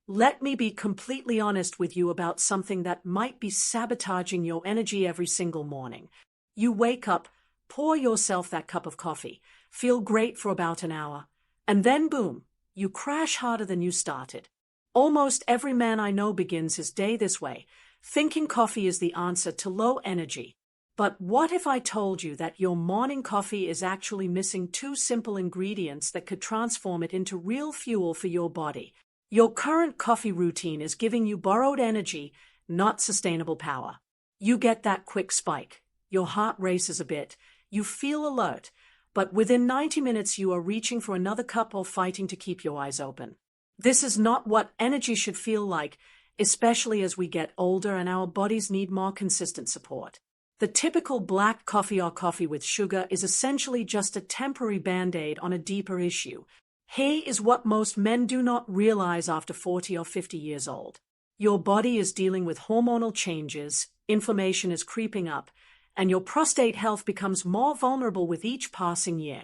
let me be completely honest with you about something that might be sabotaging your energy every single morning. You wake up, pour yourself that cup of coffee, feel great for about an hour, and then boom, you crash harder than you started. Almost every man I know begins his day this way, thinking coffee is the answer to low energy. But what if I told you that your morning coffee is actually missing two simple ingredients that could transform it into real fuel for your body? Your current coffee routine is giving you borrowed energy, not sustainable power. You get that quick spike, your heart races a bit, you feel alert, but within 90 minutes you are reaching for another cup or fighting to keep your eyes open. This is not what energy should feel like, especially as we get older and our bodies need more consistent support. The typical black coffee or coffee with sugar is essentially just a temporary band-aid on a deeper issue. Here is what most men do not realize after 40 or 50 years old. Your body is dealing with hormonal changes, inflammation is creeping up, and your prostate health becomes more vulnerable with each passing year.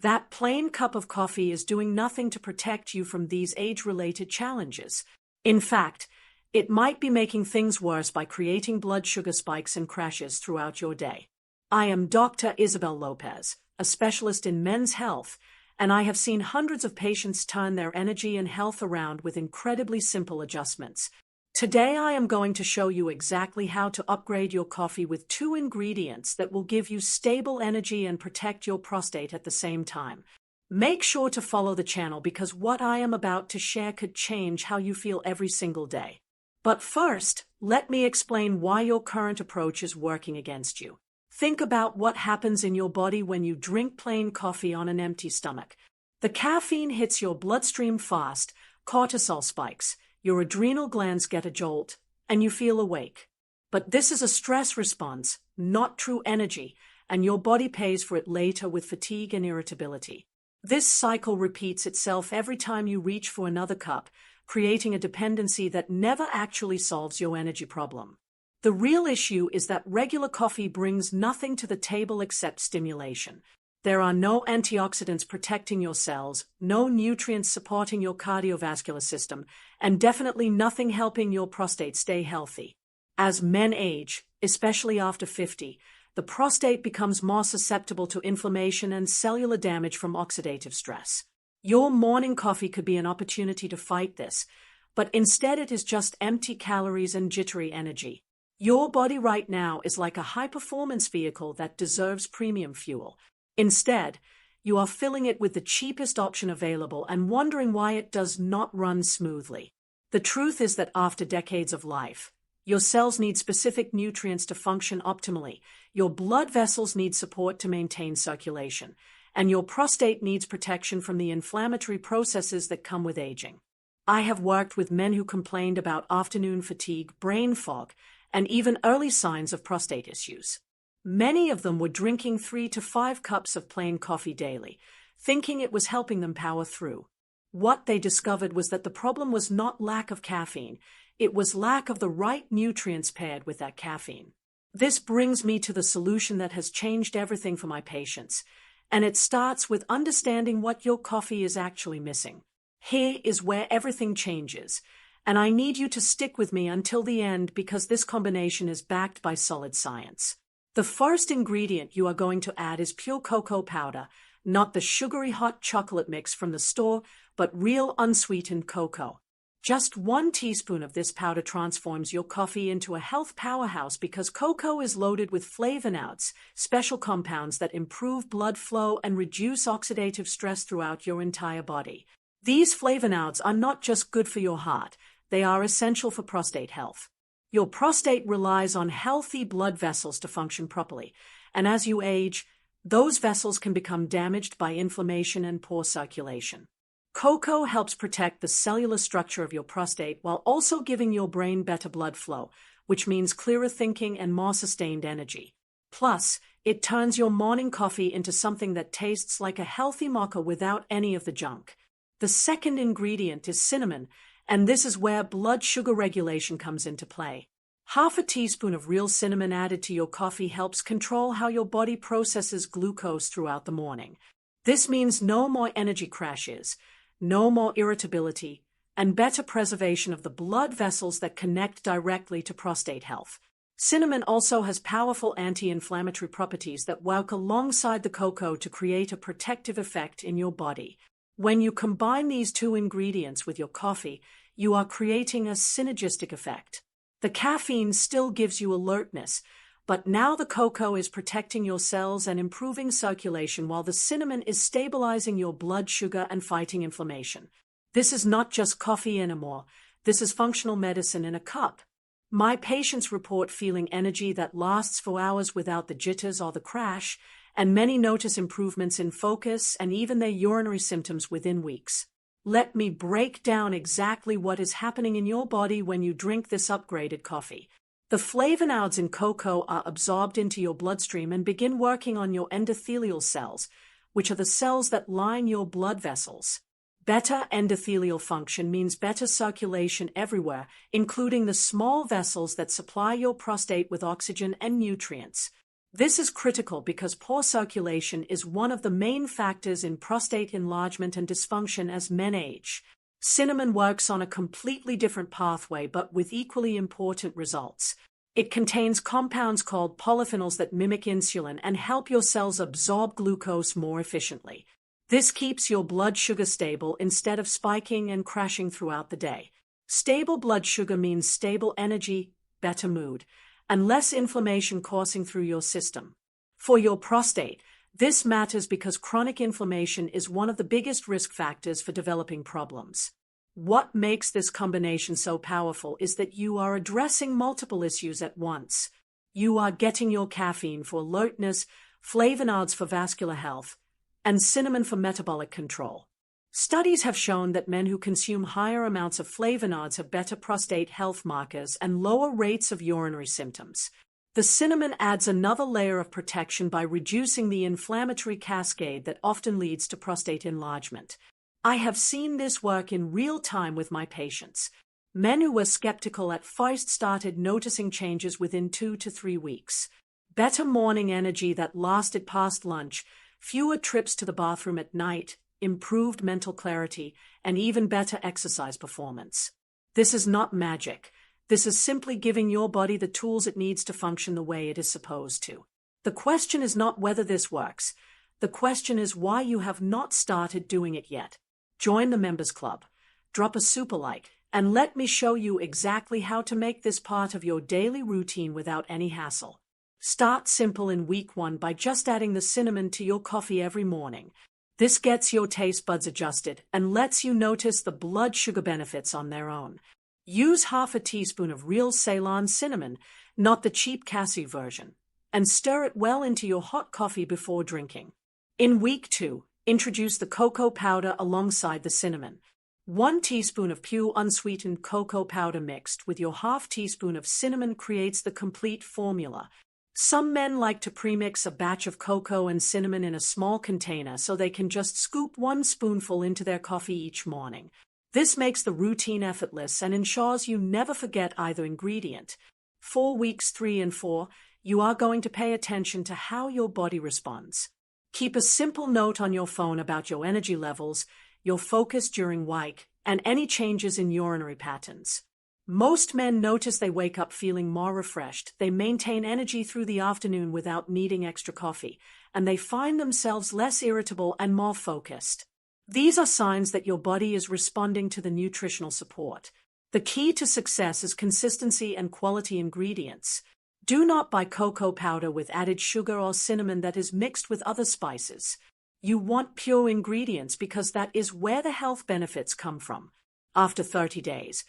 That plain cup of coffee is doing nothing to protect you from these age-related challenges. In fact, it might be making things worse by creating blood sugar spikes and crashes throughout your day. I am Dr. Isabel Lopez, a specialist in men's health, and I have seen hundreds of patients turn their energy and health around with incredibly simple adjustments. Today I am going to show you exactly how to upgrade your coffee with two ingredients that will give you stable energy and protect your prostate at the same time. Make sure to follow the channel because what I am about to share could change how you feel every single day. But first, let me explain why your current approach is working against you. Think about what happens in your body when you drink plain coffee on an empty stomach. The caffeine hits your bloodstream fast, cortisol spikes, your adrenal glands get a jolt, and you feel awake. But this is a stress response, not true energy, and your body pays for it later with fatigue and irritability. This cycle repeats itself every time you reach for another cup, creating a dependency that never actually solves your energy problem. The real issue is that regular coffee brings nothing to the table except stimulation. There are no antioxidants protecting your cells, no nutrients supporting your cardiovascular system, and definitely nothing helping your prostate stay healthy. As men age, especially after 50, the prostate becomes more susceptible to inflammation and cellular damage from oxidative stress. Your morning coffee could be an opportunity to fight this, but instead it is just empty calories and jittery energy. Your body right now is like a high-performance vehicle that deserves premium fuel. Instead, you are filling it with the cheapest option available and wondering why it does not run smoothly. The truth is that after decades of life, your cells need specific nutrients to function optimally, your blood vessels need support to maintain circulation, and your prostate needs protection from the inflammatory processes that come with aging. I have worked with men who complained about afternoon fatigue, brain fog, and even early signs of prostate issues. Many of them were drinking 3 to 5 cups of plain coffee daily, thinking it was helping them power through. What they discovered was that the problem was not lack of caffeine, it was lack of the right nutrients paired with that caffeine. This brings me to the solution that has changed everything for my patients, and it starts with understanding what your coffee is actually missing. Here is where everything changes, and I need you to stick with me until the end because this combination is backed by solid science. The first ingredient you are going to add is pure cocoa powder, not the sugary hot chocolate mix from the store, but real unsweetened cocoa. Just 1 teaspoon of this powder transforms your coffee into a health powerhouse because cocoa is loaded with flavonoids, special compounds that improve blood flow and reduce oxidative stress throughout your entire body. These flavonoids are not just good for your heart, they are essential for prostate health. Your prostate relies on healthy blood vessels to function properly, and as you age, those vessels can become damaged by inflammation and poor circulation. Cocoa helps protect the cellular structure of your prostate while also giving your brain better blood flow, which means clearer thinking and more sustained energy. Plus, it turns your morning coffee into something that tastes like a healthy mocha without any of the junk. The second ingredient is cinnamon, and this is where blood sugar regulation comes into play. Half a teaspoon of real cinnamon added to your coffee helps control how your body processes glucose throughout the morning. This means no more energy crashes, no more irritability, and better preservation of the blood vessels that connect directly to prostate health. Cinnamon also has powerful anti-inflammatory properties that work alongside the cocoa to create a protective effect in your body. When you combine these two ingredients with your coffee, you are creating a synergistic effect. The caffeine still gives you alertness, but now the cocoa is protecting your cells and improving circulation while the cinnamon is stabilizing your blood sugar and fighting inflammation. This is not just coffee anymore. This is functional medicine in a cup. My patients report feeling energy that lasts for hours without the jitters or the crash, and many notice improvements in focus and even their urinary symptoms within weeks. Let me break down exactly what is happening in your body when you drink this upgraded coffee. The flavonoids in cocoa are absorbed into your bloodstream and begin working on your endothelial cells, which are the cells that line your blood vessels. Better endothelial function means better circulation everywhere, including the small vessels that supply your prostate with oxygen and nutrients. This is critical because poor circulation is one of the main factors in prostate enlargement and dysfunction as men age. Cinnamon works on a completely different pathway but with equally important results. It contains compounds called polyphenols that mimic insulin and help your cells absorb glucose more efficiently. This keeps your blood sugar stable instead of spiking and crashing throughout the day. Stable blood sugar means stable energy, better mood, and less inflammation coursing through your system. For your prostate, this matters because chronic inflammation is one of the biggest risk factors for developing problems. What makes this combination so powerful is that you are addressing multiple issues at once. You are getting your caffeine for alertness, flavonoids for vascular health, and cinnamon for metabolic control. Studies have shown that men who consume higher amounts of flavonoids have better prostate health markers and lower rates of urinary symptoms. The cinnamon adds another layer of protection by reducing the inflammatory cascade that often leads to prostate enlargement. I have seen this work in real time with my patients. Men who were skeptical at first started noticing changes within 2 to 3 weeks. Better morning energy that lasted past lunch, fewer trips to the bathroom at night, improved mental clarity, and even better exercise performance. This is not magic. This is simply giving your body the tools it needs to function the way it is supposed to. The question is not whether this works. The question is why you have not started doing it yet. Join the Members Club, drop a super like, and let me show you exactly how to make this part of your daily routine without any hassle. Start simple in week 1 by just adding the cinnamon to your coffee every morning. This gets your taste buds adjusted and lets you notice the blood sugar benefits on their own. Use half a teaspoon of real Ceylon cinnamon, not the cheap cashew version, and stir it well into your hot coffee before drinking. In week 2, introduce the cocoa powder alongside the cinnamon. 1 teaspoon of pure unsweetened cocoa powder mixed with your half teaspoon of cinnamon creates the complete formula. Some men like to premix a batch of cocoa and cinnamon in a small container so they can just scoop 1 spoonful into their coffee each morning. This makes the routine effortless and ensures you never forget either ingredient. For weeks 3 and 4, you are going to pay attention to how your body responds. Keep a simple note on your phone about your energy levels, your focus during week, and any changes in urinary patterns. Most men notice they wake up feeling more refreshed, they maintain energy through the afternoon without needing extra coffee, and they find themselves less irritable and more focused. These are signs that your body is responding to the nutritional support. The key to success is consistency and quality ingredients. Do not buy cocoa powder with added sugar or cinnamon that is mixed with other spices. You want pure ingredients because that is where the health benefits come from. After 30 days,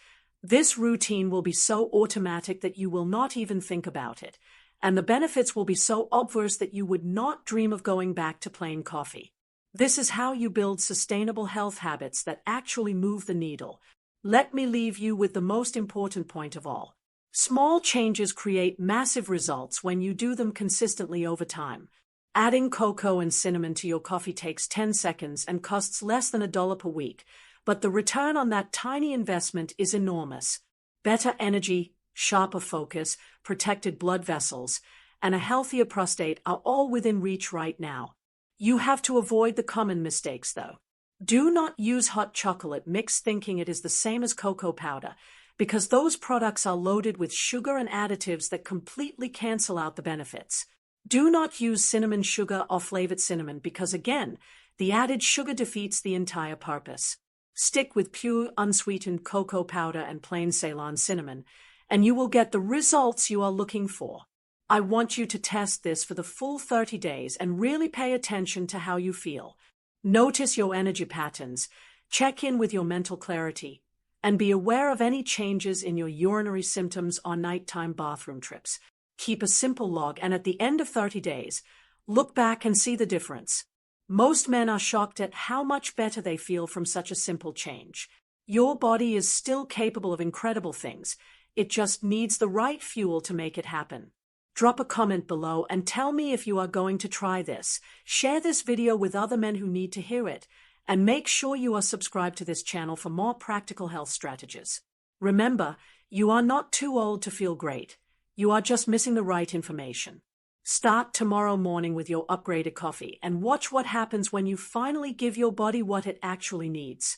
this routine will be so automatic that you will not even think about it, and the benefits will be so obvious that you would not dream of going back to plain coffee. This is how you build sustainable health habits that actually move the needle. Let me leave you with the most important point of all. Small changes create massive results when you do them consistently over time. Adding cocoa and cinnamon to your coffee takes 10 seconds and costs less than $1 per week. But the return on that tiny investment is enormous. Better energy, sharper focus, protected blood vessels, and a healthier prostate are all within reach right now. You have to avoid the common mistakes, though. Do not use hot chocolate mix thinking it is the same as cocoa powder, because those products are loaded with sugar and additives that completely cancel out the benefits. Do not use cinnamon sugar or flavored cinnamon because, again, the added sugar defeats the entire purpose. Stick with pure, unsweetened cocoa powder and plain Ceylon cinnamon, and you will get the results you are looking for. I want you to test this for the full 30 days and really pay attention to how you feel. Notice your energy patterns, check in with your mental clarity, and be aware of any changes in your urinary symptoms or nighttime bathroom trips. Keep a simple log, and at the end of 30 days, look back and see the difference. Most men are shocked at how much better they feel from such a simple change. Your body is still capable of incredible things. It just needs the right fuel to make it happen. Drop a comment below and tell me if you are going to try this. Share this video with other men who need to hear it. And make sure you are subscribed to this channel for more practical health strategies. Remember, you are not too old to feel great. You are just missing the right information. Start tomorrow morning with your upgraded coffee and watch what happens when you finally give your body what it actually needs.